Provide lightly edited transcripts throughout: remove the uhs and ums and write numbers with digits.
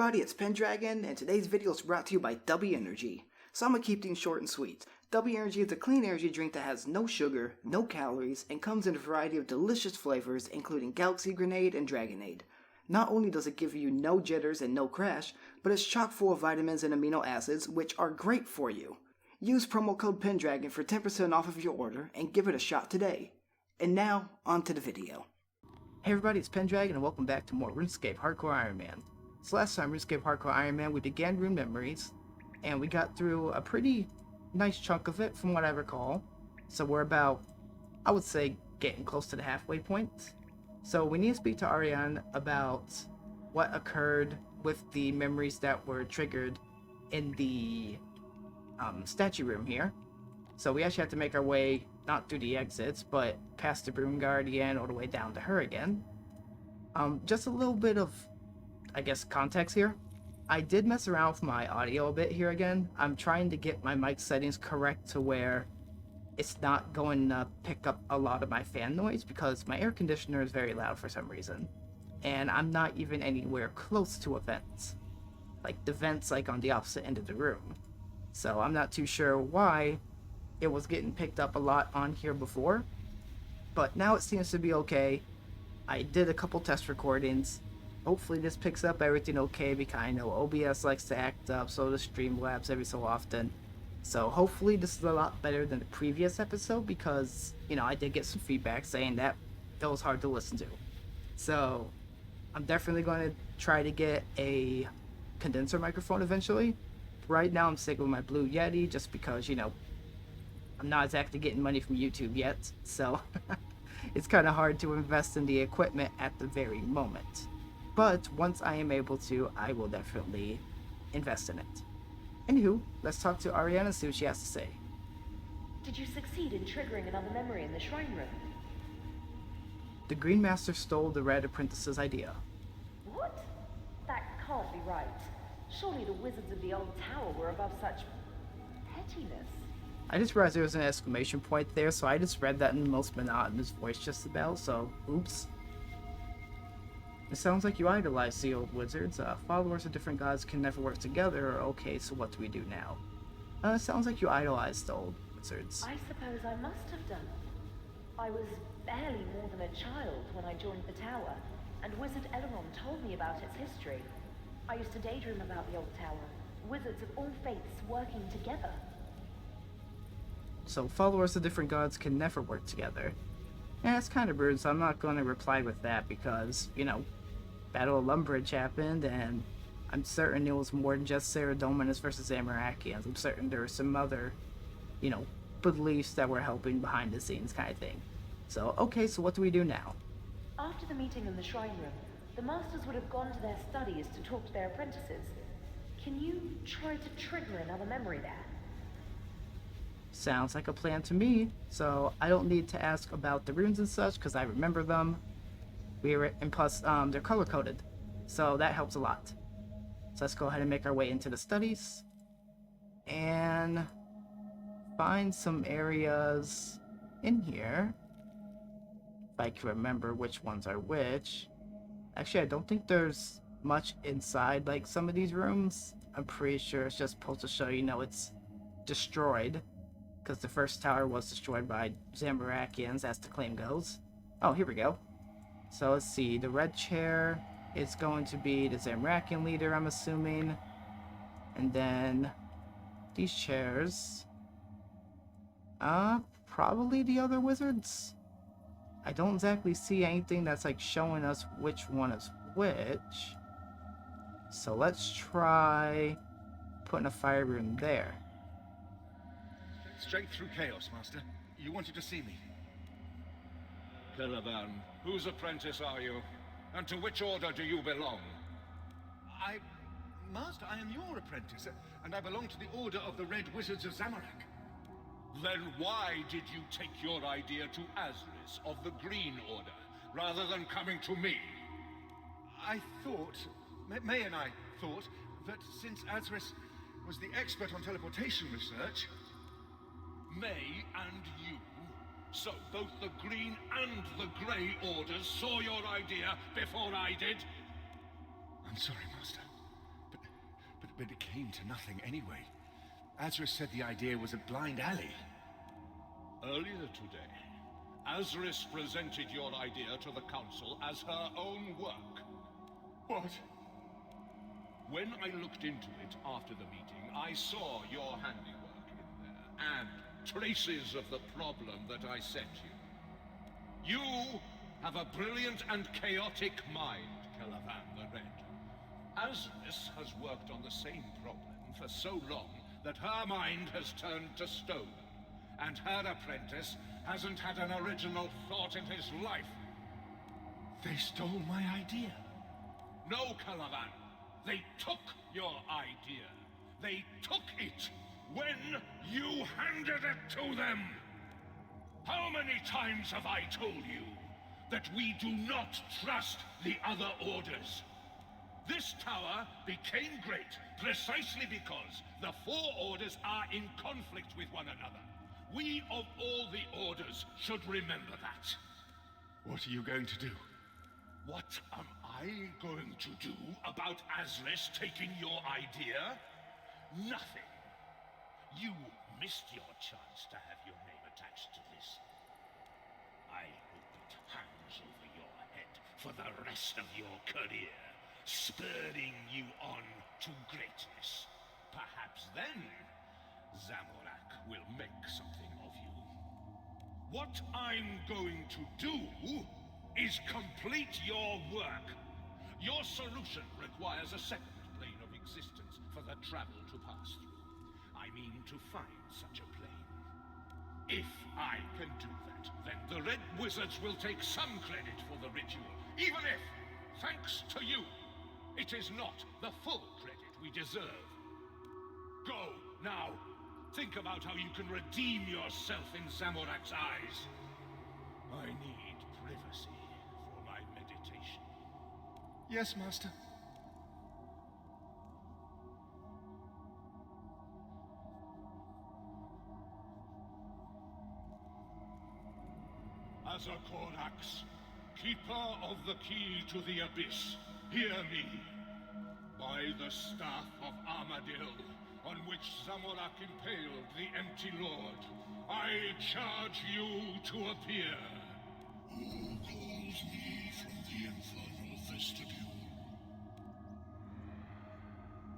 everybody, it's Pendragon, and today's video is brought to you by W Energy. So I'm gonna keep things short and sweet. W Energy is a clean energy drink that has no sugar, no calories, and comes in a variety of delicious flavors, including Galaxy Grenade and Dragonade. Not only does it give you no jitters and no crash, but it's chock full of vitamins and amino acids, which are great for you. Use promo code Pendragon for 10% off of your order, and give it a shot today. And now, on to the video. Hey everybody, it's Pendragon, and welcome back to more Runescape Hardcore Ironman. So last time, Runescape Hardcore Ironman, we began Rune Memories, and we got through a pretty nice chunk of it from what I recall. So we're about, I would say, getting close to the halfway point. So we need to speak to Ariane about what occurred with the memories that were triggered in the statue room here. So we actually have to make our way, not through the exits, but past the Broom Guardian all the way down to her again. Just a little bit of, I guess, context here. I did mess around with my audio a bit here again. I'm trying to get my mic settings correct to where it's not going to pick up a lot of my fan noise, because my air conditioner is very loud for some reason. And I'm not even anywhere close to a vent. Like, the vent's like on the opposite end of the room. So I'm not too sure why it was getting picked up a lot on here before. But now it seems to be okay. I did a couple test recordings. Hopefully this picks up everything okay, because I know OBS likes to act up, so does Streamlabs every so often. So hopefully this is a lot better than the previous episode, because, you know, I did get some feedback saying that it was hard to listen to. So I'm definitely going to try to get a condenser microphone eventually. Right now I'm sticking with my Blue Yeti just because, you know, I'm not exactly getting money from YouTube yet, so it's kind of hard to invest in the equipment at the very moment. But once I am able to, I will definitely invest in it. Anywho, let's talk to Ariane and see what she has to say. Did you succeed in triggering another memory in the shrine room? The Green Master stole the Red Apprentice's idea. What? That can't be right. Surely the wizards of the old tower were above such pettiness. I just realized there was an exclamation point there, so I just read that in the most monotonous voice just about, so oops. It sounds like you idolize the old wizards. Followers of different gods can never work together. Okay, so what do we do now? It sounds like you idolize the old wizards. I suppose I must have done. I was barely more than a child when I joined the tower, and Wizard Elrond told me about its history. I used to daydream about the old tower, wizards of all faiths working together. So followers of different gods can never work together. Yeah, it's kind of rude, so I'm not going to reply with that because, you know, Battle of Lumbridge happened, and I'm certain it was more than just Saradominus versus Amarakians. I'm certain there were some other, you know, beliefs that were helping behind the scenes kind of thing. So, okay, so what do we do now? After the meeting in the shrine room, the masters would have gone to their studies to talk to their apprentices. Can you try to trigger another memory there? Sounds like a plan to me. So I don't need to ask about the runes and such because I remember them. And plus, they're color-coded, so that helps a lot. So let's go ahead and make our way into the studies and find some areas in here. If I can remember which ones are which. Actually, I don't think there's much inside like some of these rooms. I'm pretty sure it's just supposed to show, you know, it's destroyed, because the first tower was destroyed by Zamarakians, as the claim goes. Oh, here we go. So let's see, the red chair is going to be the Zamarakian leader, I'm assuming. And then these chairs, probably the other wizards. I don't exactly see anything that's like showing us which one is which. So let's try putting a fire rune there. Straight through chaos, Master. You wanted to see me. Caravan, whose apprentice are you? And to which order do you belong? Master, I am your apprentice, and I belong to the Order of the Red Wizards of Zamorak. Then why did you take your idea to Azris of the Green Order, rather than coming to me? I thought, May and I thought, that since Azris was the expert on teleportation research... May and you? So both the Green and the Grey Orders saw your idea before I did? I'm sorry, Master. But it came to nothing anyway. Azris said the idea was a blind alley. Earlier today, Azris presented your idea to the Council as her own work. What? When I looked into it after the meeting, I saw your handiwork in there, and traces of the problem that I sent you. You have a brilliant and chaotic mind, Calavan the Red. Azris has worked on the same problem for so long that her mind has turned to stone, and her apprentice hasn't had an original thought in his life. They stole my idea. No, Calavan. They took your idea. They took it when you handed it to them. How many times have I told you that we do not trust the other orders? This tower became great precisely because the four orders are in conflict with one another. We of all the orders should remember that. What are you going to do? What am I going to do about Azris taking your idea? Nothing. You missed your chance to have your name attached to this. I hope it hangs over your head for the rest of your career, spurring you on to greatness. Perhaps then, Zamorak will make something of you. What I'm going to do is complete your work. Your solution requires a second plane of existence for the travel to pass through. I mean to find such a plane. If I can do that, then the Red Wizards will take some credit for the ritual, even if, thanks to you, it is not the full credit we deserve. Go, now. Think about how you can redeem yourself in Zamorak's eyes. I need privacy for my meditation. Yes, Master. Azakorax, keeper of the key to the abyss, hear me. By the staff of Armadil, on which Zamorak impaled the Empty Lord, I charge you to appear. Who calls me from the infernal vestibule?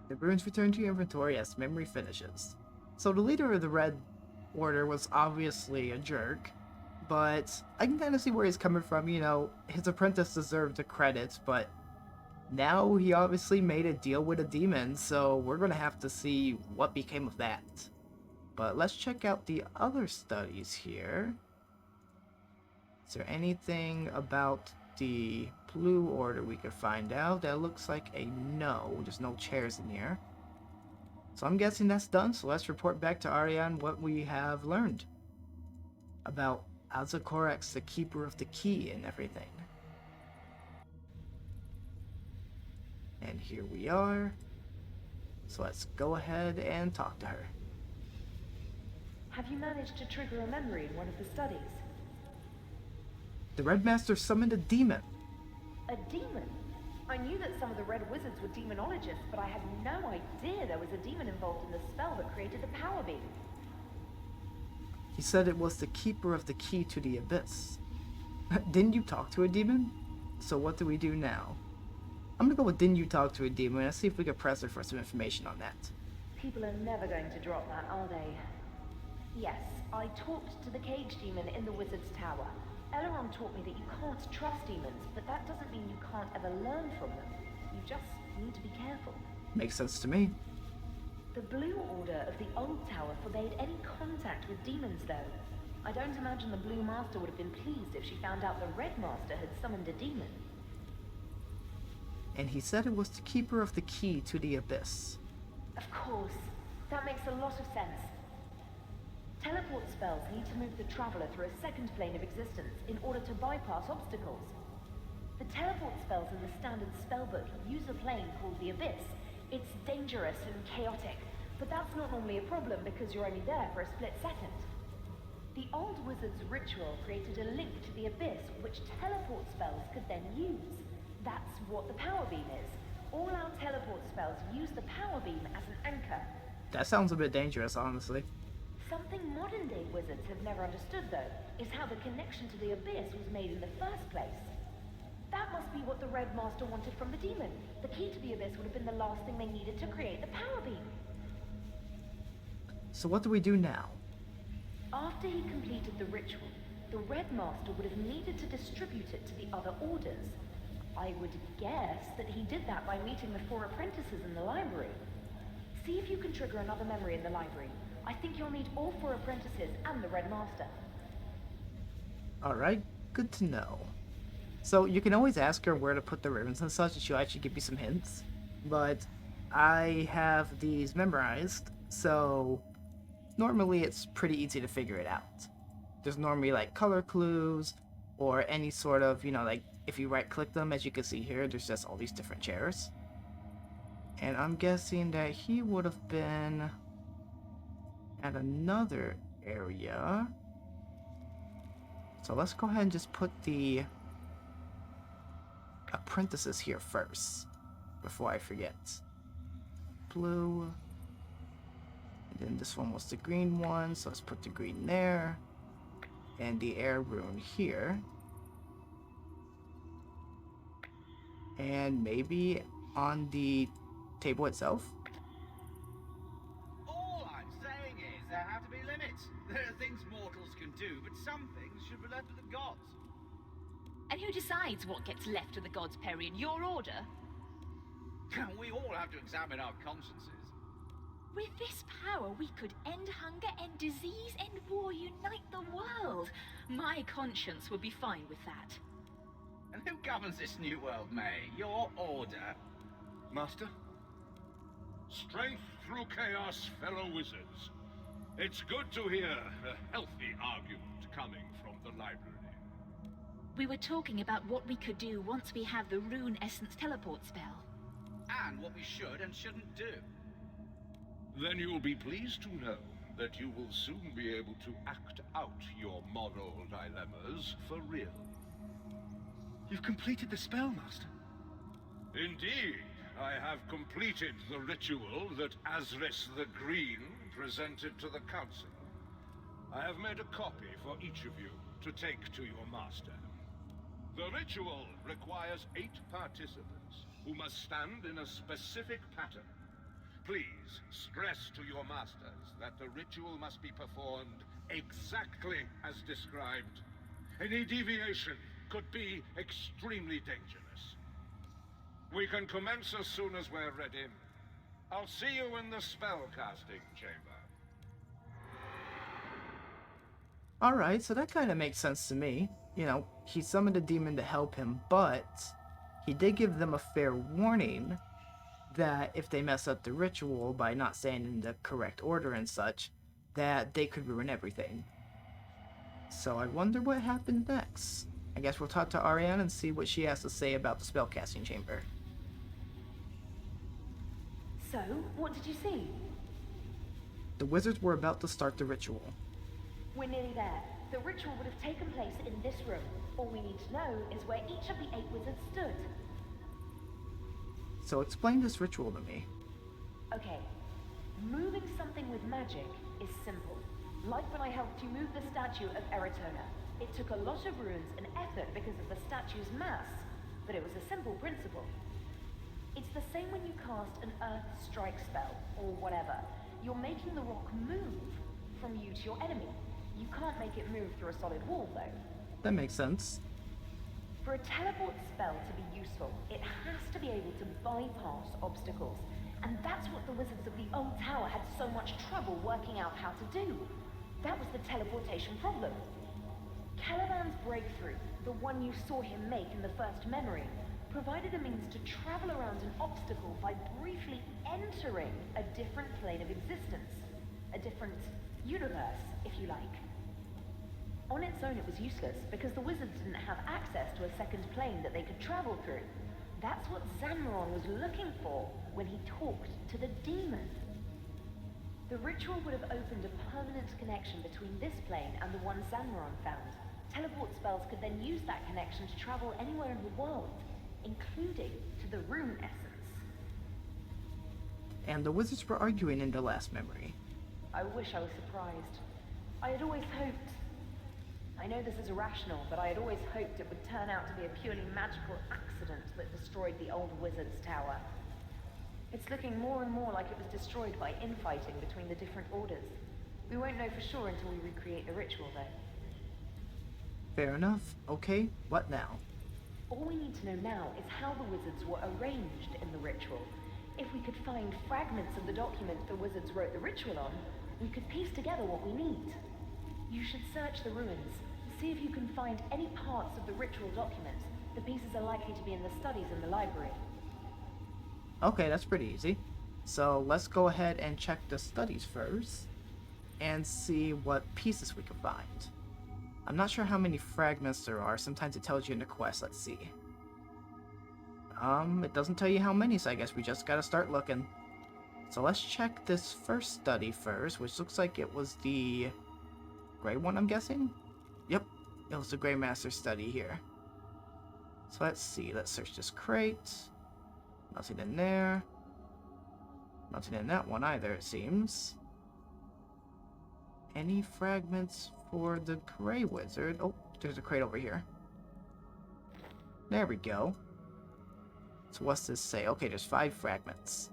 The runes return to your inventory as memory finishes. So the leader of the Red Order was obviously a jerk, but I can kind of see where he's coming from. You know, his apprentice deserved the credit, but now he obviously made a deal with a demon, so we're going to have to see what became of that. But let's check out the other studies here. Is there anything about the Blue Order we could find out? That looks like a no. There's no chairs in here. So I'm guessing that's done, so let's report back to Ariane what we have learned about Azakorax, the Keeper of the Key, and everything. And here we are. So let's go ahead and talk to her. Have you managed to trigger a memory in one of the studies? The Red Master summoned a demon. A demon? I knew that some of the Red Wizards were demonologists, but I had no idea there was a demon involved in the spell that created the power beam. He said it was the Keeper of the Key to the Abyss. Didn't you talk to a demon? So what do we do now? I'm gonna go with didn't you talk to a demon and see if we can press her for some information on that. People are never going to drop that, are they? Yes, I talked to the cage demon in the Wizard's Tower. Elrond taught me that you can't trust demons, but that doesn't mean you can't ever learn from them. You just need to be careful. Makes sense to me. The Blue Order of the Old Tower forbade any contact with demons, though. I don't imagine the Blue Master would have been pleased if she found out the Red Master had summoned a demon. And he said it was the Keeper of the Key to the Abyss. Of course. That makes a lot of sense. Teleport spells need to move the Traveler through a second plane of existence in order to bypass obstacles. The teleport spells in the standard spellbook use a plane called the Abyss. It's dangerous and chaotic, but that's not normally a problem because you're only there for a split second. The old wizard's ritual created a link to the Abyss which teleport spells could then use. That's what the power beam is. All our teleport spells spells use the power beam as an anchor. That sounds a bit dangerous, honestly. Something modern-day wizards have never understood, though, is how the connection to the Abyss was made in the first place. That must be what the Red Master wanted from the demon. The key to the Abyss would have been the last thing they needed to create the power beam. So what do we do now? After he completed the ritual, the Red Master would have needed to distribute it to the other orders. I would guess that he did that by meeting the 4 apprentices in the library. See if you can trigger another memory in the library. I think you'll need all 4 apprentices and the Red Master. Alright, good to know. So you can always ask her where to put the ribbons and such, and she'll actually give you some hints. But I have these memorized, so normally it's pretty easy to figure it out. There's normally like color clues, or any sort of, like if you right click them, as you can see here, there's just all these different chairs. And I'm guessing that he would have been at another area. So let's go ahead and just put the apprentices here first, before I forget. Blue. And then this one was the green one, so let's put the green there. And the air rune here. And maybe on the table itself. All I'm saying is there have to be limits. There are things mortals can do, but some things should be left to the gods. And who decides what gets left to the gods, Perry, in your order? We all have to examine our consciences. With this power, we could end hunger, end disease, end war, unite the world. My conscience would be fine with that. And who governs this new world, May? Your order? Master? Strength through chaos, fellow wizards. It's good to hear a healthy argument coming from the library. We were talking about what we could do once we have the Rune Essence teleport spell. And what we should and shouldn't do. Then you'll be pleased to know that you will soon be able to act out your moral dilemmas for real. You've completed the spell, Master. Indeed, I have completed the ritual that Azris the Green presented to the Council. I have made a copy for each of you to take to your master. The ritual requires 8 participants who must stand in a specific pattern. Please stress to your masters that the ritual must be performed exactly as described. Any deviation could be extremely dangerous. We can commence as soon as we're ready. I'll see you in the spellcasting chamber. Alright, so that kind of makes sense to me. He summoned a demon to help him, but he did give them a fair warning that if they mess up the ritual by not staying in the correct order and such, that they could ruin everything. So I wonder what happened next. I guess we'll talk to Ariane and see what she has to say about the spellcasting chamber. So, what did you see? The wizards were about to start the ritual. We're nearly there. The ritual would have taken place in this room. All we need to know is where each of the 8 wizards stood. So explain this ritual to me. Okay, moving something with magic is simple. Like when I helped you move the statue of Eritona. It took a lot of runes and effort because of the statue's mass, but it was a simple principle. It's the same when you cast an Earth Strike spell, or whatever. You're making the rock move from you to your enemy. You can't make it move through a solid wall, though. That makes sense. For a teleport spell to be useful, it has to be able to bypass obstacles. And that's what the wizards of the old tower had so much trouble working out how to do. That was the teleportation problem. Caliban's breakthrough, the one you saw him make in the first memory, provided a means to travel around an obstacle by briefly entering a different plane of existence. A different universe, if you like. On its own it was useless, because the wizards didn't have access to a second plane that they could travel through. That's what Zanmaron was looking for when he talked to the demon. The ritual would have opened a permanent connection between this plane and the one Zanmaron found. Teleport spells could then use that connection to travel anywhere in the world, including to the Rune Essence. and the wizards were arguing in the last memory. I wish I was surprised. I had always hoped... I know this is irrational, but I had always hoped it would turn out to be a purely magical accident that destroyed the old wizard's tower. It's looking more and more like it was destroyed by infighting between the different orders. We won't know for sure until we recreate the ritual, though. Fair enough. Okay, what now? All we need to know now is how the wizards were arranged in the ritual. If we could find fragments of the document the wizards wrote the ritual on, we could piece together what we need. You should search the ruins. See if you can find any parts of the ritual document. The pieces are likely to be in the studies in the library. Okay, that's pretty easy. So let's go ahead and check the studies first and see what pieces we can find. I'm not sure how many fragments there are. Sometimes it tells you in the quest. Let's see. It doesn't tell you how many, so I guess we just gotta start looking. So let's check this first study first, which looks like it was the gray one, I'm guessing? Yep, it was the Grey Master study here. So let's see, let's search this crate. Nothing in there. Nothing in that one either, it seems. Any fragments for the Grey Wizard? Oh, there's a crate over here. There we go. So what's this say? Okay, there's 5 fragments.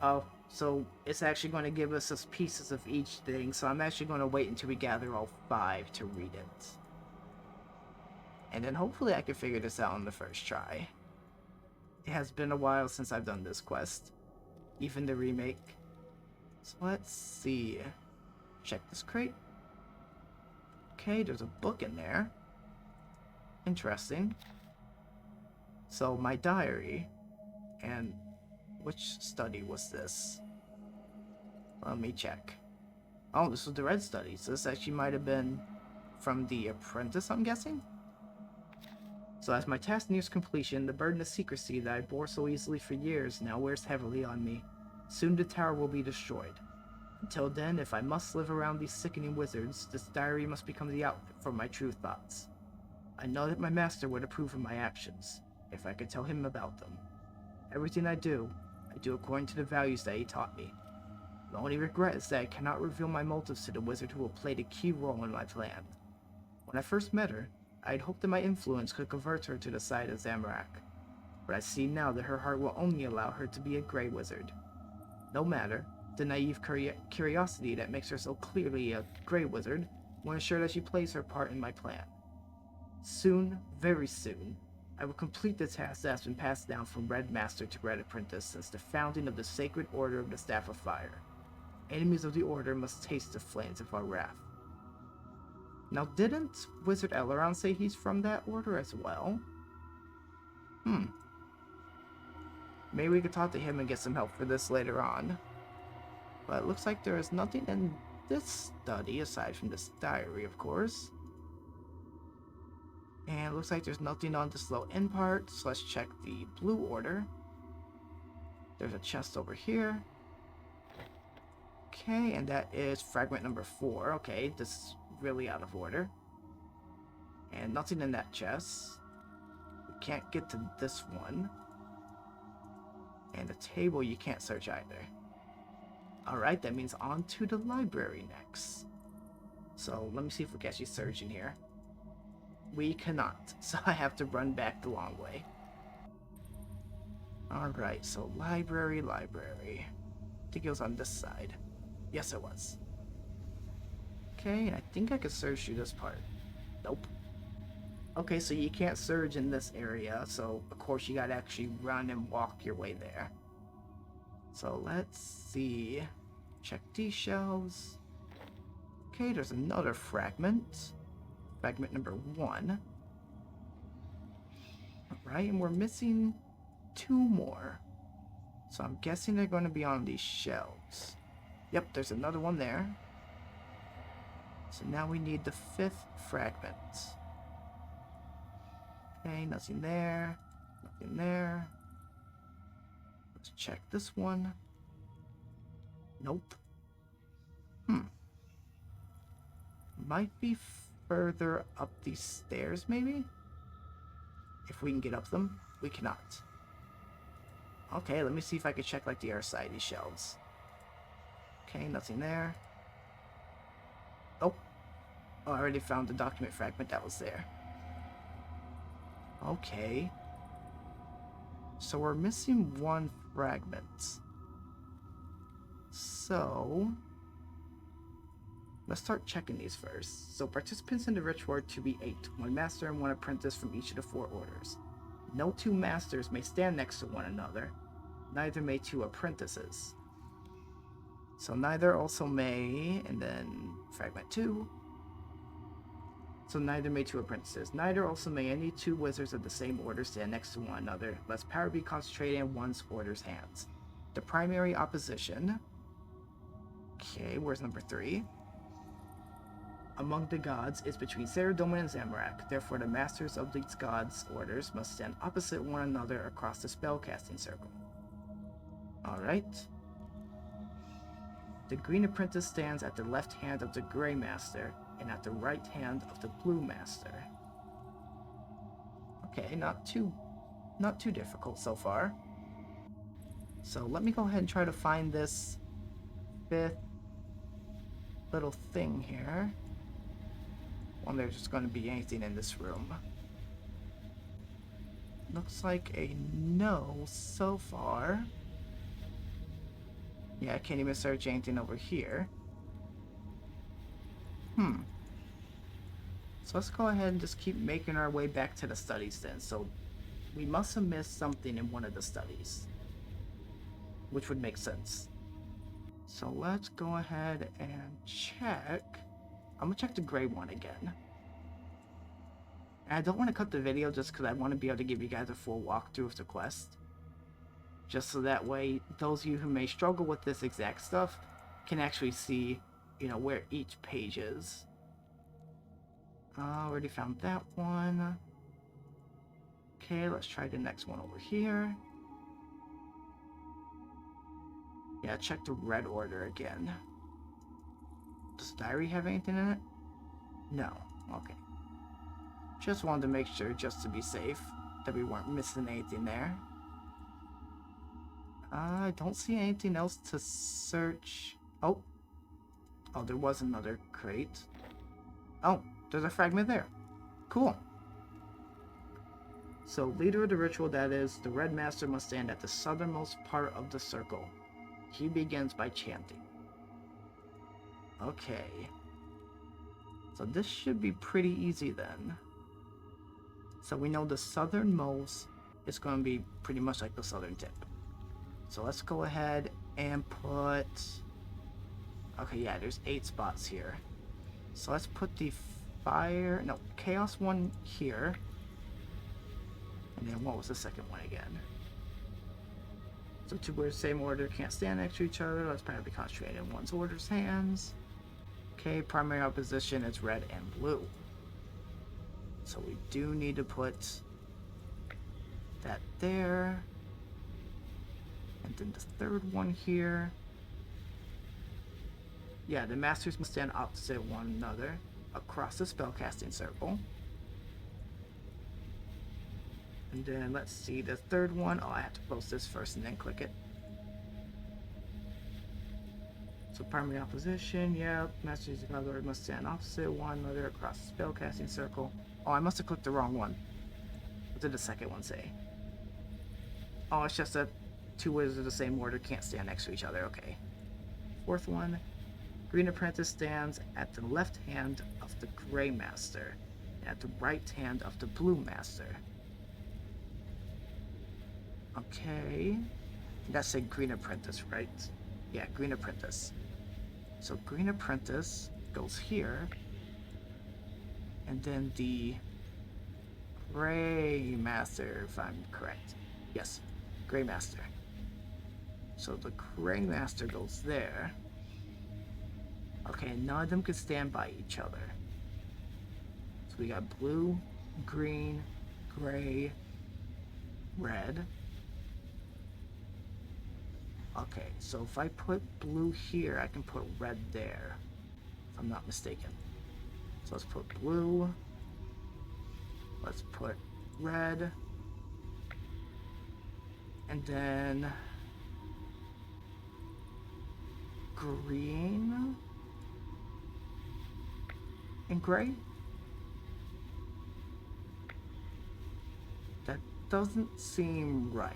Oh, so it's actually going to give us pieces of each thing, so I'm actually going to wait until we gather all 5 to read it. And then hopefully I can figure this out on the first try. It has been a while since I've done this quest. Even the remake. So let's see. Check this crate. Okay, there's a book in there. Interesting. So my diary. And which study was this? Let me check. Oh, this was the red study. So this actually might have been from the apprentice, I'm guessing? So as my task nears completion, the burden of secrecy that I bore so easily for years now wears heavily on me. Soon the tower will be destroyed. Until then, if I must live around these sickening wizards, this diary must become the outlet for my true thoughts. I know that my master would approve of my actions, if I could tell him about them. Everything I do according to the values that he taught me. The only regret is that I cannot reveal my motives to the wizard who will play the key role in my plan. When I first met her, I had hoped that my influence could convert her to the side of Zamorak, but I see now that her heart will only allow her to be a Grey Wizard. No matter, the naive curiosity that makes her so clearly a Grey Wizard will ensure that she plays her part in my plan. Soon, very soon, I will complete the task that has been passed down from Red Master to Red Apprentice since the founding of the Sacred Order of the Staff of Fire. Enemies of the Order must taste the flames of our wrath. Now, didn't Wizard Elrond say he's from that order as well? Maybe we could talk to him and get some help for this later on. But it looks like there is nothing in this study aside from this diary, of course. And it looks like there's nothing on this low end part, so let's check the blue order. There's a chest over here. Okay, and that is fragment number 4. Okay, this is really out of order. And nothing in that chest. We can't get to this one. And the table you can't search either. Alright, that means on to the library next. So let me see if we can actually search in here. We cannot, so I have to run back the long way. Alright, so library. I think it was on this side. Yes, it was. Okay, I think I could search through this part. Nope. Okay, so you can't surge in this area, so of course you gotta actually run and walk your way there. So let's see. Check these shelves. Okay, there's another fragment. Fragment number 1. Alright, and we're missing 2 more. So I'm guessing they're going to be on these shelves. Yep, there's another one there. So now we need the 5th fragment. Okay, nothing there. Nothing there. Let's check this one. Nope. Might be further up these stairs, maybe? If we can get up them, we cannot. Okay, let me see if I can check like the other side of these shelves. Okay, nothing there. Oh, I already found the document fragment that was there. Okay. So we're missing one fragment. So let's start checking these first. So participants in the ritual are to be 8, 1 master and 1 apprentice from each of the 4 orders. No 2 masters may stand next to one another, neither may 2 apprentices. So neither also may, and then fragment 2. So neither may 2 apprentices. Neither also may any 2 wizards of the same order stand next to one another, lest power be concentrated in one's order's hands. The primary opposition... Okay, where's number 3? Among the gods is between Saradomin and Zamorak. Therefore, the masters of these gods' orders must stand opposite one another across the spellcasting circle. Alright. The green apprentice stands at the left hand of the gray master and at the right hand of the blue master. Okay, not too difficult so far. So let me go ahead and try to find this 5th little thing here. Wonder if there's going to be anything in this room. Looks like a no so far. Yeah, I can't even search anything over here. So let's go ahead and just keep making our way back to the studies then. So we must have missed something in one of the studies, which would make sense. So let's go ahead and check. I'm gonna check the gray one again. And I don't want to cut the video just because I want to be able to give you guys a full walkthrough of the quest. Just so that way, those of you who may struggle with this exact stuff can actually see, where each page is. Already found that one. Okay, let's try the next one over here. Yeah, check the red order again. Does the diary have anything in it? No. Okay. Just wanted to make sure, just to be safe, that we weren't missing anything there. I don't see anything else to search. Oh, there was another crate. Oh, there's a fragment there. Cool. So, leader of the ritual, that is, the Red Master must stand at the southernmost part of the circle. He begins by chanting. Okay. So this should be pretty easy then. So we know the southernmost is going to be pretty much like the southern tip. So let's go ahead and put... Okay, yeah, there's 8 spots here. So let's put the chaos one here. And then what was the second one again? So 2 words, same order, can't stand next to each other. Let's probably concentrate in one's order's hands. Okay, primary opposition is red and blue. So we do need to put that there. And then the third one here. Yeah, the masters must stand opposite one another across the spellcasting circle. And then let's see the third one. Oh, I have to post this first and then click it. So primary opposition, yeah. Masters of other must stand opposite one another across the spellcasting circle. Oh, I must have clicked the wrong one. What did the second one say? Oh, it's just that 2 wizards of the same order can't stand next to each other. Okay. Fourth one. Green apprentice stands at the left hand of the gray master and at the right hand of the blue master. Okay. That's a green apprentice, right? Yeah, green apprentice. So green apprentice goes here. And then the gray master, if I'm correct. Yes, gray master. So the gray master goes there. Okay, none of them can stand by each other. So we got blue, green, gray, red. Okay, so if I put blue here, I can put red there, if I'm not mistaken. So let's put blue. Let's put red. And then green and gray. That doesn't seem right.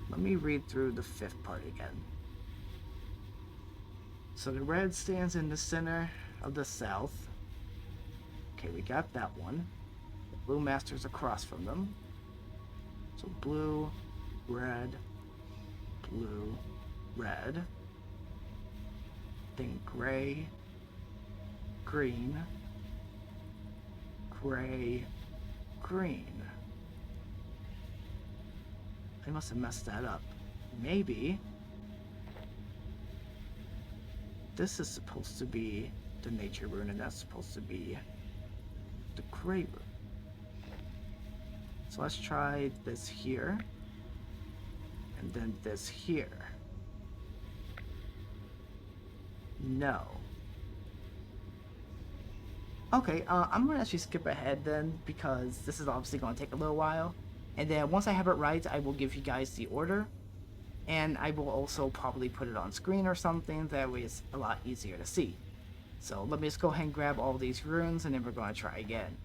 Let me read through the fifth part again. So the red stands in the center of the south. Okay, we got that one. The blue master's across from them. So blue, red, blue, red. Then gray, green, gray, green. I must have messed that up. Maybe this is supposed to be the nature rune and that's supposed to be the gray rune. So let's try this here and then this here. No. Okay, I'm gonna actually skip ahead then because this is obviously gonna take a little while. And then once I have it right, I will give you guys the order. And I will also probably put it on screen or something, that way it's a lot easier to see. So let me just go ahead and grab all these runes and then we're gonna try again.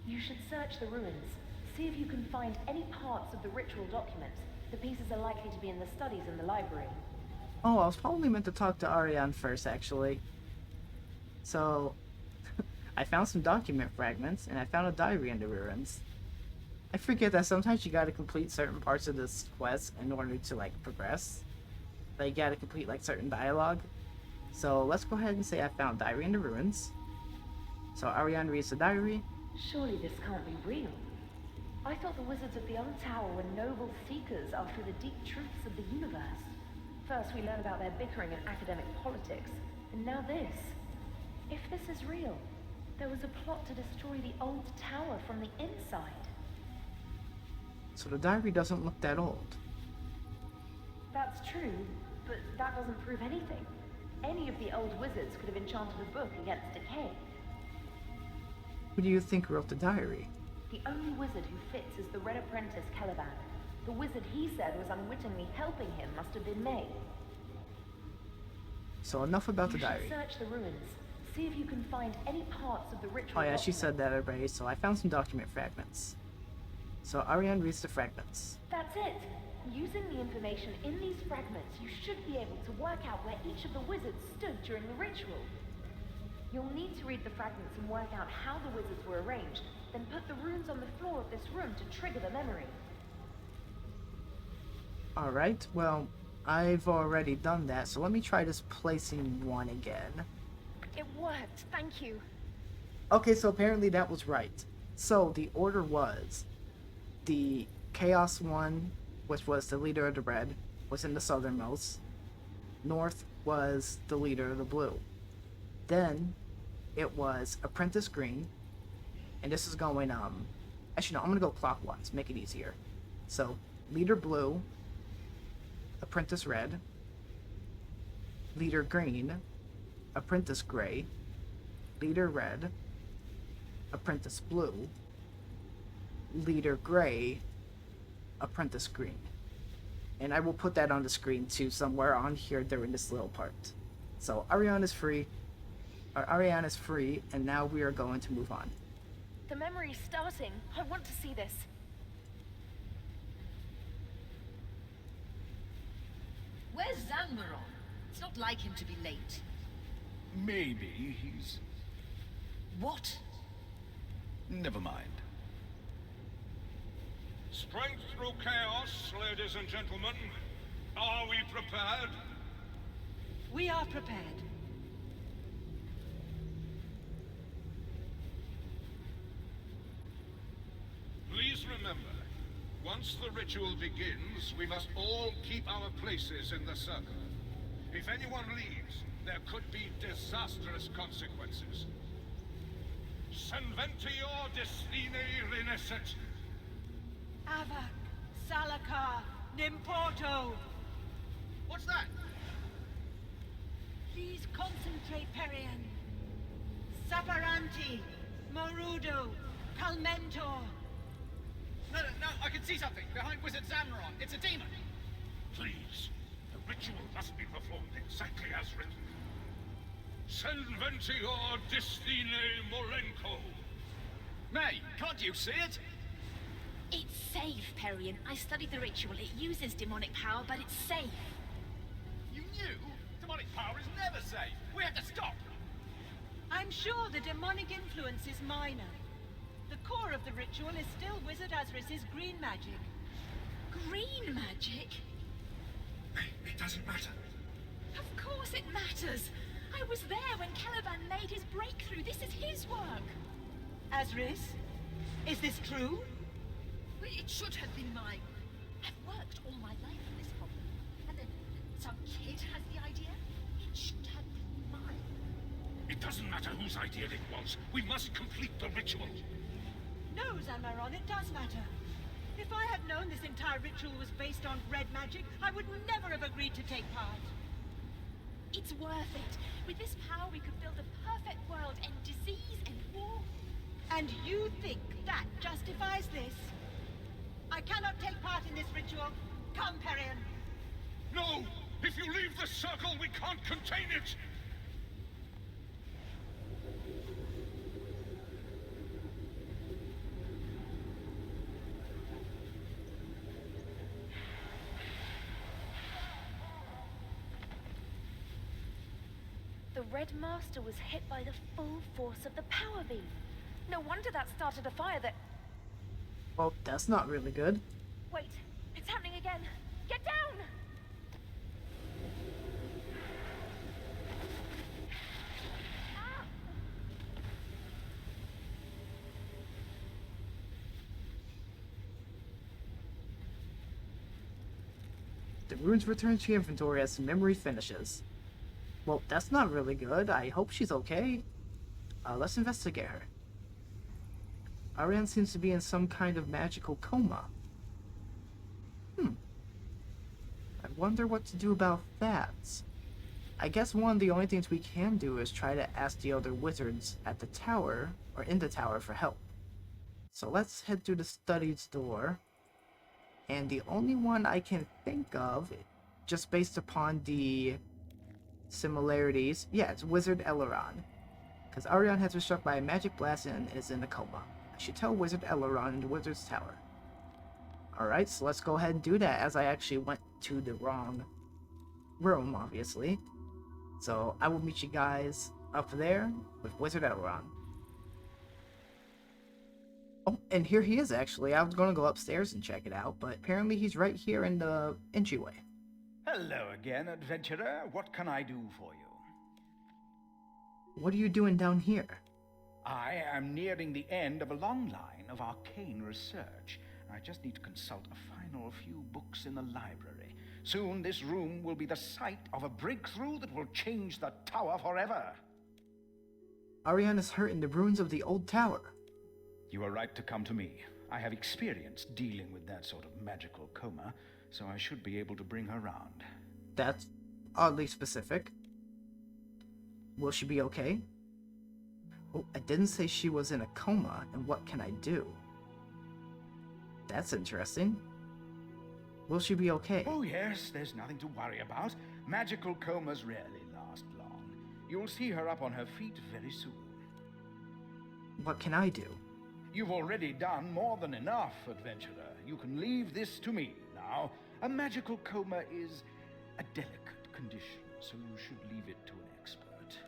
You should search the ruins. See if you can find any parts of the ritual document. The pieces are likely to be in the studies in the library. Oh, I was probably meant to talk to Ariane first, actually. So, I found some document fragments, and I found a diary in the ruins. I forget that sometimes you gotta complete certain parts of this quest in order to, like, progress. Like, you gotta complete, like, certain dialogue. So, let's go ahead and say I found diary in the ruins. So, Ariane reads the diary. Surely this can't be real. I thought the wizards of the old tower were noble seekers after the deep truths of the universe. First we learn about their bickering and academic politics, and now this. If this is real, there was a plot to destroy the old tower from the inside. So the diary doesn't look that old. That's true, but that doesn't prove anything. Any of the old wizards could have enchanted a book against decay. Who do you think wrote the diary? The only wizard who fits is the Red Apprentice Caliban. The wizard he said was unwittingly helping him must have been May. So enough about the diary. You should search the ruins. See if you can find any parts of the ritual. Oh yeah, she document. said that already, so I found some document fragments. So Ariane reads the fragments. That's it. Using the information in these fragments, you should be able to work out where each of the wizards stood during the ritual. You'll need to read the fragments and work out how the wizards were arranged, then put the runes on the floor of this room to trigger the memory. Alright, well, I've already done that, so let me try just placing one again. It worked, thank you. Okay, so apparently that was right. So the order was the Chaos one, which was the leader of the red, was in the southernmost. North was the leader of the blue. Then it was Apprentice Green, and this is going, actually no, I'm gonna go clockwise, make it easier. So, Leader Blue, Apprentice Red, Leader Green, Apprentice Gray, Leader Red, Apprentice Blue, Leader Gray, Apprentice Green. And I will put that on the screen too, somewhere on here during this little part. So, Ariane is free, and now we are going to move on. The memory's starting. I want to see this. Where's Zanmaron? It's not like him to be late. Maybe he's... What? Never mind. Strength through chaos, ladies and gentlemen. Are we prepared? We are prepared. Please remember, once the ritual begins, we must all keep our places in the circle. If anyone leaves, there could be disastrous consequences. Senventior destine renescet. Avak, Salakar, Nimporto. What's that? Please concentrate, Perian. Saparanti, Morudo, Calmentor. No, I can see something behind Wizard Zamron. It's a demon. Please, the ritual must be performed exactly as written. Senventior Distine Molenko. May, can't you see it? It's safe, Perian. I studied the ritual. It uses demonic power, but it's safe. You knew? Demonic power is never safe. We have to stop. I'm sure the demonic influence is minor. The core of the ritual is still Wizard Azris's green magic. Green magic? It doesn't matter. Of course it matters. I was there when Caliban made his breakthrough. This is his work. Azris, is this true? It should have been mine. I've worked all my life on this problem. And then some kid has the idea. It should have been mine. It doesn't matter whose idea it was. We must complete the ritual. No, Zanmaron, it does matter. If I had known this entire ritual was based on red magic, I would never have agreed to take part. It's worth it. With this power, we could build a perfect world, end disease and war. And you think that justifies this? I cannot take part in this ritual. Come, Perian. No! If you leave the circle, we can't contain it! The Red Master was hit by the full force of the power beam. No wonder that started a fire that... Well, that's not really good. Wait, it's happening again. Get down! Ah! The runes return to your inventory as the memory finishes. Well, that's not really good. I hope she's okay. Let's investigate her. Ariane seems to be in some kind of magical coma. I wonder what to do about that. I guess one of the only things we can do is try to ask the other wizards at the tower, or in the tower, for help. So let's head through the studies door. And the only one I can think of, just based upon the similarities, yeah, it's Wizard Eleron. Because Ariane has been struck by a magic blast and is in a coma. I should tell Wizard Eleron in the Wizard's Tower. Alright, so let's go ahead and do that, as I actually went to the wrong room, obviously. So I will meet you guys up there with Wizard Eleron. Oh, and here he is, actually. I was going to go upstairs and check it out, but apparently he's right here in the entryway. Hello again, adventurer. What can I do for you? What are you doing down here? I am nearing the end of a long line of arcane research. I just need to consult a final few books in the library. Soon this room will be the site of a breakthrough that will change the tower forever. Ariane is hurt in the ruins of the old tower. You are right to come to me. I have experience dealing with that sort of magical coma, so I should be able to bring her round. That's oddly specific. Will she be okay? Oh, I didn't say she was in a coma, and what can I do? That's interesting. Will she be okay? Oh yes, there's nothing to worry about. Magical comas rarely last long. You'll see her up on her feet very soon. What can I do? You've already done more than enough, adventurer. You can leave this to me now. A magical coma is a delicate condition, so you should leave it to an expert.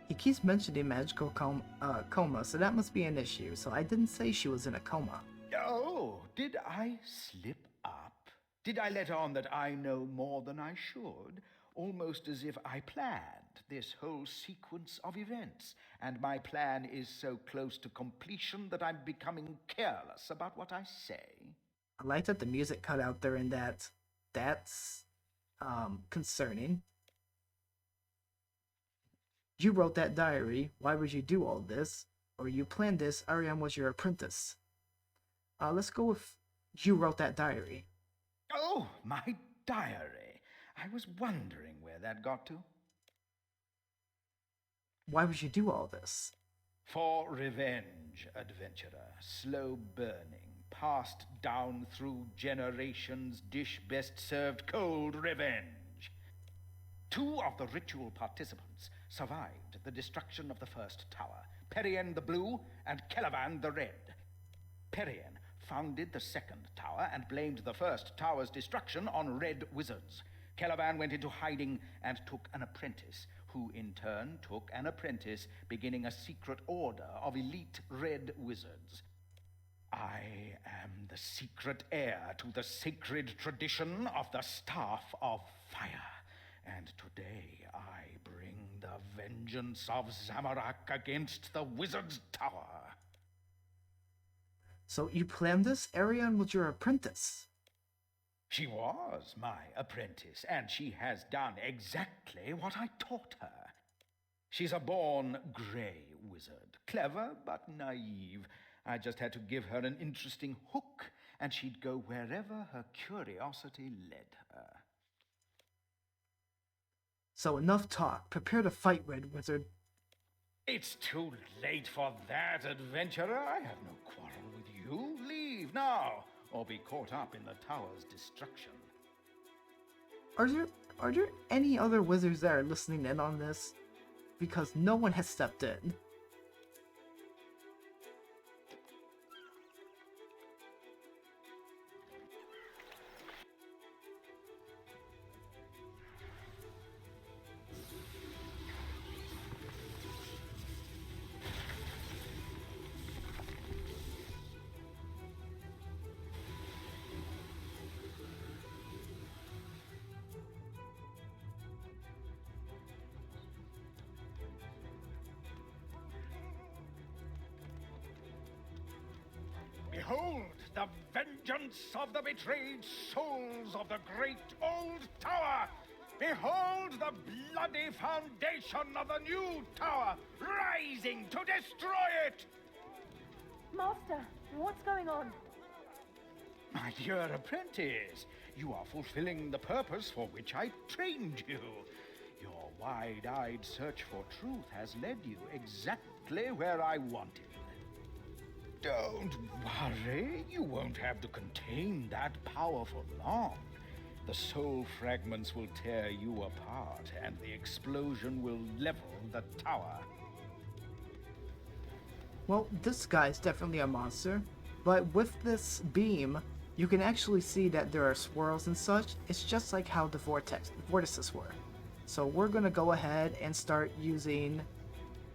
He keeps mentioning magical coma, so that must be an issue. So I didn't say she was in a coma. Oh, did I slip up? Did I let on that I know more than I should? Almost as if I planned this whole sequence of events, and my plan is so close to completion that I'm becoming careless about what I say. I like that the music cut out during that. That's concerning. You wrote that diary. Why would you do all this? Or you planned this. Ariane was your apprentice. Let's go with you wrote that diary. Oh, my diary. I was wondering where that got to. Why would you do all this? For revenge, adventurer. Slow burning, passed down through generations, dish best served cold revenge. 2 of the ritual participants survived the destruction of the first tower, Perian the Blue and Celavan the Red. Perian founded the second tower and blamed the first tower's destruction on red wizards. Celavan went into hiding and took an apprentice, who in turn took an apprentice, beginning a secret order of elite red wizards. I am the secret heir to the sacred tradition of the Staff of Fire, and today I bring the vengeance of Zamorak against the Wizard's Tower. So you planned this? Ariane was your apprentice. She was my apprentice, and she has done exactly what I taught her. She's a born grey wizard, clever but naive. I just had to give her an interesting hook, and she'd go wherever her curiosity led her. So enough talk. Prepare to fight, Red Wizard. It's too late for that, adventurer. I have no quarrel with you. Leave now, or be caught up in the tower's destruction. Are there any other wizards that are listening in on this? Because no one has stepped in. Behold the vengeance of the betrayed souls of the great old tower! Behold the bloody foundation of the new tower, rising to destroy it! Master, what's going on? My dear apprentice, you are fulfilling the purpose for which I trained you. Your wide-eyed search for truth has led you exactly where I wanted. Don't worry, you won't have to contain that power for long. The soul fragments will tear you apart, and the explosion will level the tower. Well, this guy's definitely a monster, but with this beam, you can actually see that there are swirls and such. It's just like how the vortices were. So we're gonna go ahead and start using,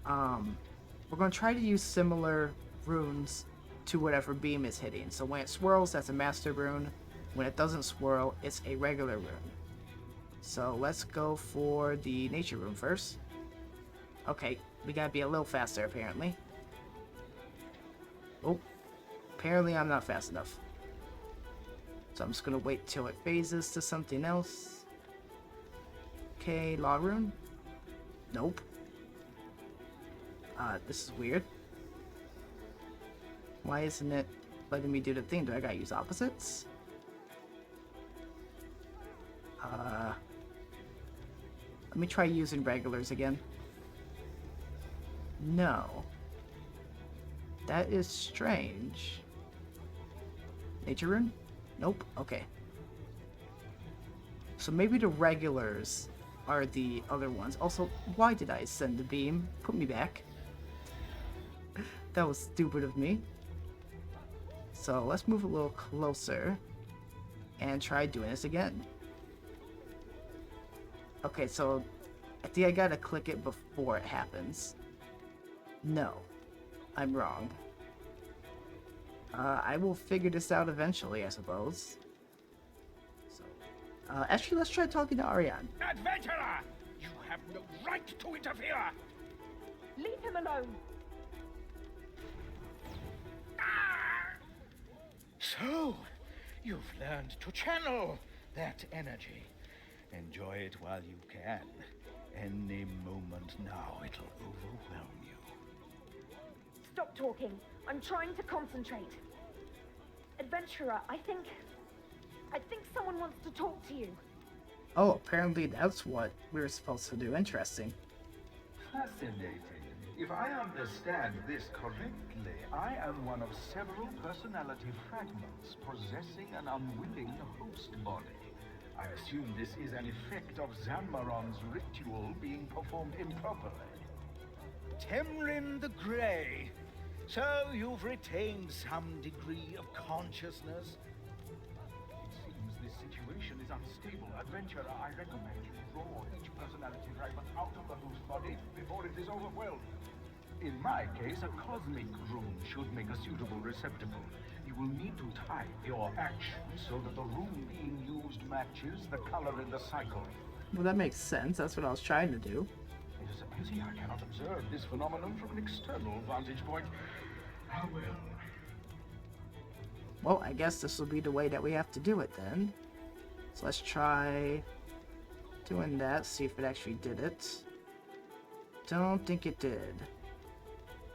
we're gonna try to use similar runes to whatever beam is hitting. So when it swirls, that's a master rune. When it doesn't swirl, it's a regular rune. So let's go for the nature rune first. Okay, we gotta be a little faster apparently. Oh, apparently I'm not fast enough. So I'm just gonna wait till it phases to something else. Okay, law rune. Nope. This is weird. Why isn't it letting me do the thing? Do I gotta use opposites? Let me try using regulars again. No. That is strange. Nature rune? Nope. Okay. So maybe the regulars are the other ones. Also, why did I send the beam? Put me back. That was stupid of me. So let's move a little closer and try doing this again. Okay, so I think I gotta click it before it happens. No, I'm wrong. I will figure this out eventually, I suppose. So, actually, let's try talking to Ariane. Adventurer! You have no right to interfere! Leave him alone. So, you've learned to channel that energy. Enjoy it while you can. Any moment now, it'll overwhelm you. Stop talking. I'm trying to concentrate. Adventurer, I think someone wants to talk to you. Oh, apparently that's what we were supposed to do. Interesting. Fascinating. If I understand this correctly, I am one of several personality fragments possessing an unwilling host body. I assume this is an effect of Zanmaron's ritual being performed improperly. Temrin the Grey. So you've retained some degree of consciousness? It seems this situation is unstable. Adventurer, I recommend you draw each personality fragment out of the host body before it is overwhelmed. In my case, a cosmic rune should make a suitable receptacle. You will need to time your actions so that the rune being used matches the color in the cycle. Well, that makes sense. That's what I was trying to do. It is a pity I cannot observe this phenomenon from an external vantage point. Ah, well. Well, I guess this will be the way that we have to do it then. So let's try doing that, see if it actually did it. Don't think it did.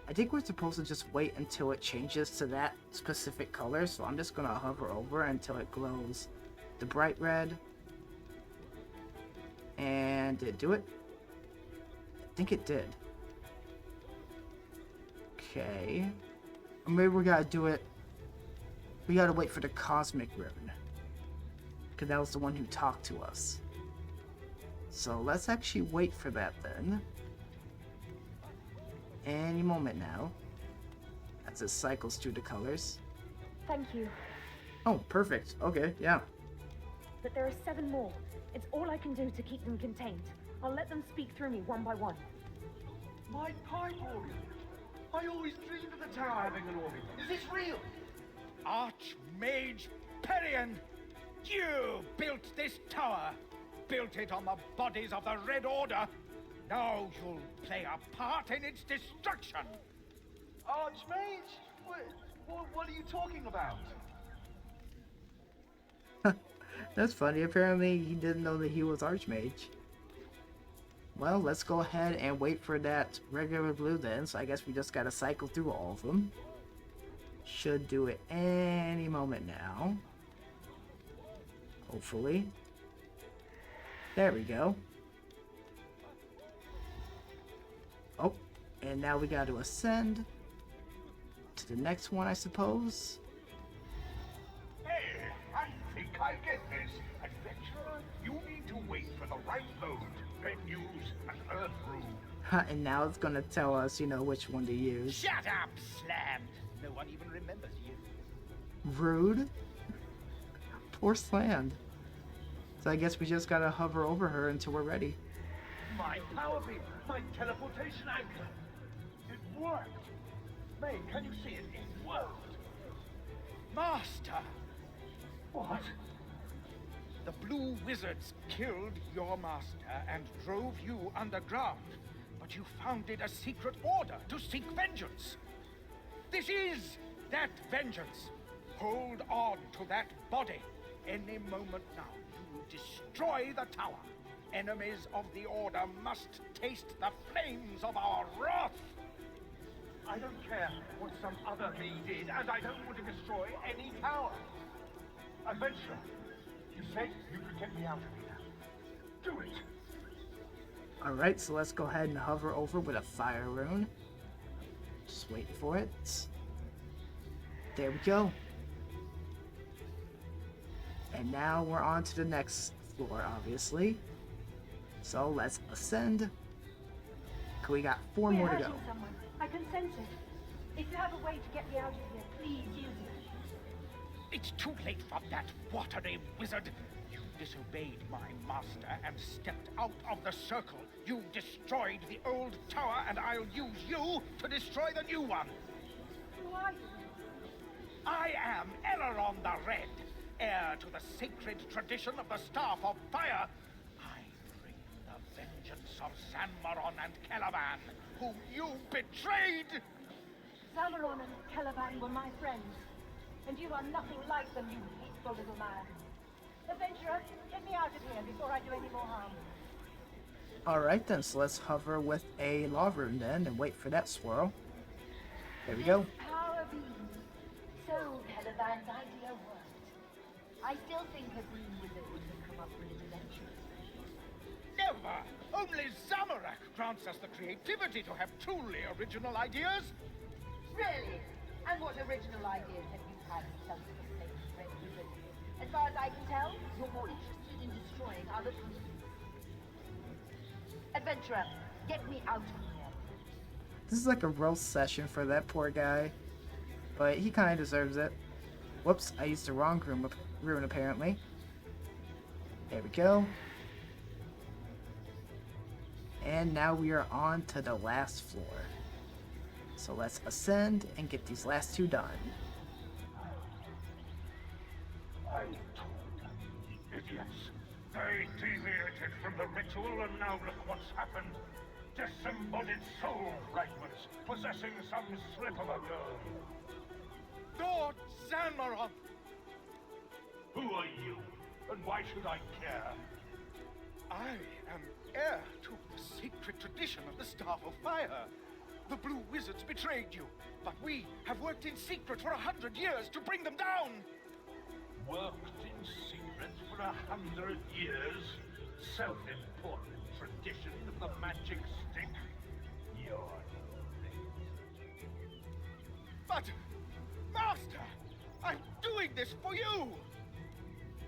I think we're supposed to just wait until it changes to that specific color, so I'm just gonna hover over until it glows the bright red. And did it do it? I think it did. Okay. Maybe we gotta do it. We gotta wait for the cosmic rune, because that was the one who talked to us. So let's actually wait for that then. Any moment now. As it cycles through the colors. Thank you. Oh, perfect. Okay, yeah. But there are 7 more. It's all I can do to keep them contained. I'll let them speak through me one by one. My pipe organ! I always dreamed of the tower having an organ. Is this real? Archmage Perian! You built this tower! Built it on the bodies of the Red Order! Now you'll play a part in its destruction! Archmage? What are you talking about? That's funny. Apparently he didn't know that he was Archmage. Well, let's go ahead and wait for that regular blue then. So I guess we just gotta cycle through all of them. Should do it any moment now. Hopefully. There we go. Oh, and now we got to ascend to the next one, I suppose. Hey, I think I get this. Adventurer, you need to wait for the right mode. Red news and Earth rule. And now it's gonna tell us, you know, which one to use. Shut up, Slammed. No one even remembers you. Rude. Poor Sland. So I guess we just gotta hover over her until we're ready. My power beam, my teleportation anchor. It worked. May, can you see it? It worked. Master! What? The Blue Wizards killed your master and drove you underground. But you founded a secret order to seek vengeance. This is that vengeance. Hold on to that body. Any moment now, you will destroy the tower. Enemies of the Order must taste the flames of our wrath. I don't care what some other me did, and I don't want to destroy any tower. Adventurer, you said you could get me out of here. Do it. Alright, so let's go ahead and hover over with a fire rune. Just waiting for it. There we go. And now we're on to the next floor, obviously. So let's ascend. We got 4 more to go. Someone. I can sense it. If you have a way to get me out of here, please use it. It's too late for that watery wizard. You disobeyed my master and stepped out of the circle. You destroyed the old tower, and I'll use you to destroy the new one. Who are you? I am Eleron the Red, heir to the sacred tradition of the Staff of Fire. I bring the vengeance of Zanmaron and Calavan, whom you betrayed! Zamaron and Calavan were my friends, and you are nothing like them, you hateful little man. Adventurer, get me out of here before I do any more harm. Alright then, so let's hover with a lava rune then and wait for that swirl. There we go. Power beam. So Calavan's idea worked. I still think a green wizard would have come up with it eventually. Never! Only Zamorak grants us the creativity to have truly original ideas. Really? And what original ideas have you had since the mistakes Red Wizard? As far as I can tell, you're more interested in destroying other people. Adventurer, get me out of here. This is like a roast session for that poor guy. But he kind of deserves it. Whoops, I used the wrong rune apparently. There we go. And now we are on to the last floor. So let's ascend and get these last two done. I told you, idiots. They deviated from the ritual and now look what's happened. Disembodied soul fragments possessing some slip of a girl. Lord Zamorak! Who are you? And why should I care? I am heir to the sacred tradition of the Staff of Fire. The Blue Wizards betrayed you, but we have worked in secret for 100 years to bring them down. Worked in secret for 100 years? Self-important tradition of the magic stick? You're But, Master, I'm doing this for you!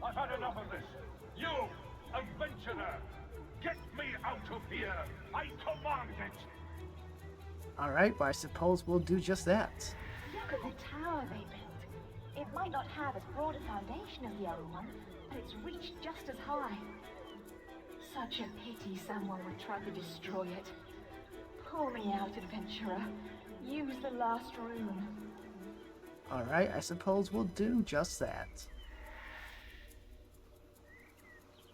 I've had enough of this. You, adventurer, get me out of here. I command it. Alright, well I suppose we'll do just that. Look at the tower they built. It might not have as broad a foundation as the other one, but it's reached just as high. Such a pity someone would try to destroy it. Pull me out, adventurer. Use the last rune. Alright, I suppose we'll do just that.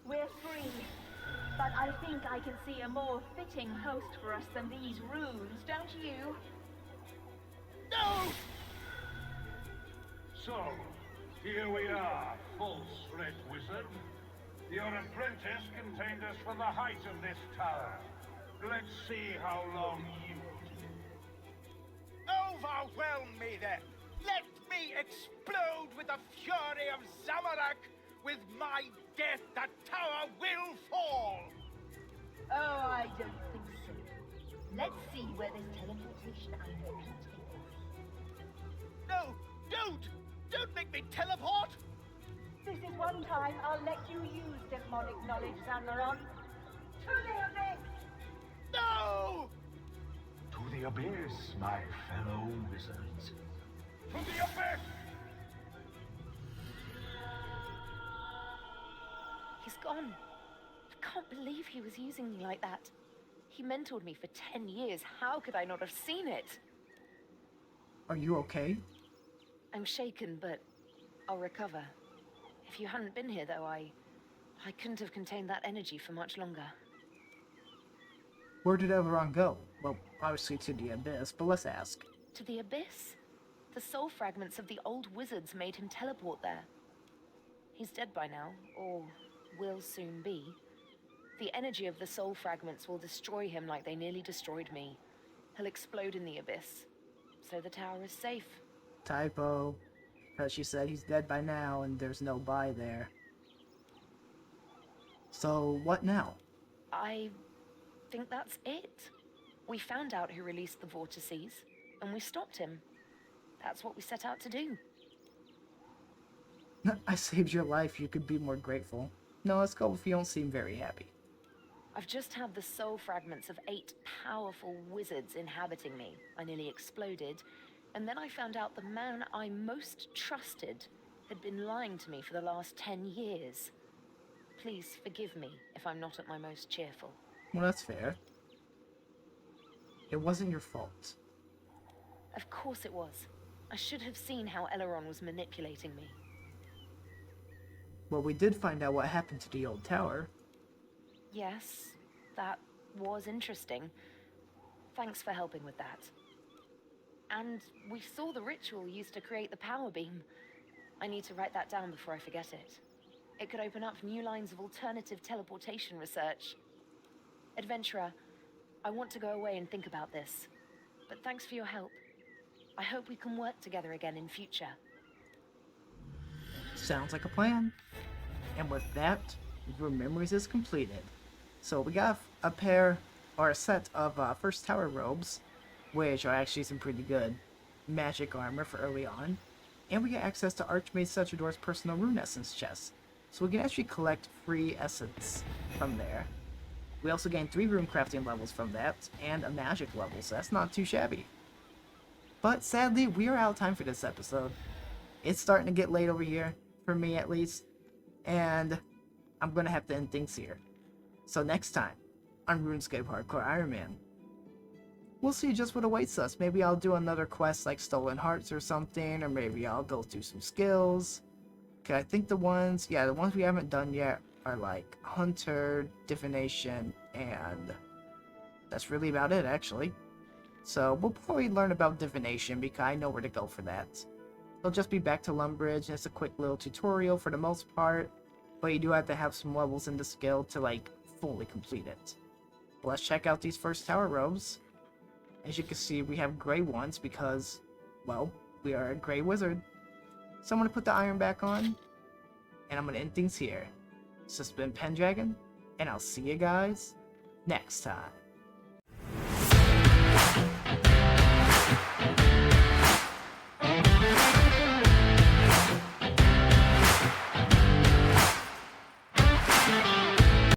We're free. But I think I can see a more fitting host for us than these runes, don't you? No! So, here we are, false Red Wizard. Your apprentice contained us from the height of this tower. Let's see how long you do. Overwhelm me then! Let me explode with the fury of Zamorak! With my death, that tower will fall! Oh, I don't think so. Let's see where this teleportation angle can take us. No, don't! Don't make me teleport! This is one time I'll let you use demonic knowledge, Zanmaron. To the abyss! No! To the abyss, my fellow wizards. To the abyss! He's gone. I can't believe he was using me like that. He mentored me for 10 years. How could I not have seen it? Are you okay? I'm shaken, but I'll recover. If you hadn't been here, though, I couldn't have contained that energy for much longer. Where did Elrond go? Well, obviously to the Abyss, but let's ask. To the Abyss? The soul fragments of the old wizards made him teleport there. He's dead by now, or will soon be. The energy of the soul fragments will destroy him like they nearly destroyed me. He'll explode in the Abyss. So the tower is safe. Typo. Because she said he's dead by now and there's no by there. So, what now? I think that's it. We found out who released the vortices, and we stopped him. That's what we set out to do. I saved your life, you could be more grateful. No, let's go if you don't seem very happy. I've just had the soul fragments of 8 powerful wizards inhabiting me. I nearly exploded, and then I found out the man I most trusted had been lying to me for the last 10 years. Please forgive me if I'm not at my most cheerful. Well, that's fair. It wasn't your fault. Of course it was. I should have seen how Elrond was manipulating me. Well, we did find out what happened to the old tower. Yes, that was interesting. Thanks for helping with that. And we saw the ritual used to create the power beam. I need to write that down before I forget it. It could open up new lines of alternative teleportation research. Adventurer, I want to go away and think about this. But thanks for your help. I hope we can work together again in future. Sounds like a plan. And with that, your memories is completed. So we got a pair, or a set of First Tower robes, which are actually some pretty good magic armor for early on. And we get access to Archmage Setrador's personal rune essence chest, so we can actually collect free essence from there. We also gain 3 rune crafting levels from that, and a magic level, so that's not too shabby. But sadly, we are out of time for this episode. It's starting to get late over here, for me at least, and I'm gonna have to end things here. So next time, on RuneScape Hardcore Ironman, we'll see just what awaits us. Maybe I'll do another quest like Stolen Hearts or something, or maybe I'll go through some skills. Okay, I think the ones we haven't done yet are like Hunter, Divination, and that's really about it, actually. So we'll probably learn about Divination because I know where to go for that. It'll just be back to Lumbridge, and it's a quick little tutorial for the most part, but you do have to have some levels in the skill to like fully complete it. But let's check out these First Tower robes. As you can see, we have gray ones because, well, we are a gray wizard. So I'm going to put the iron back on, and I'm going to end things here. This has been Pendragon, and I'll see you guys next time.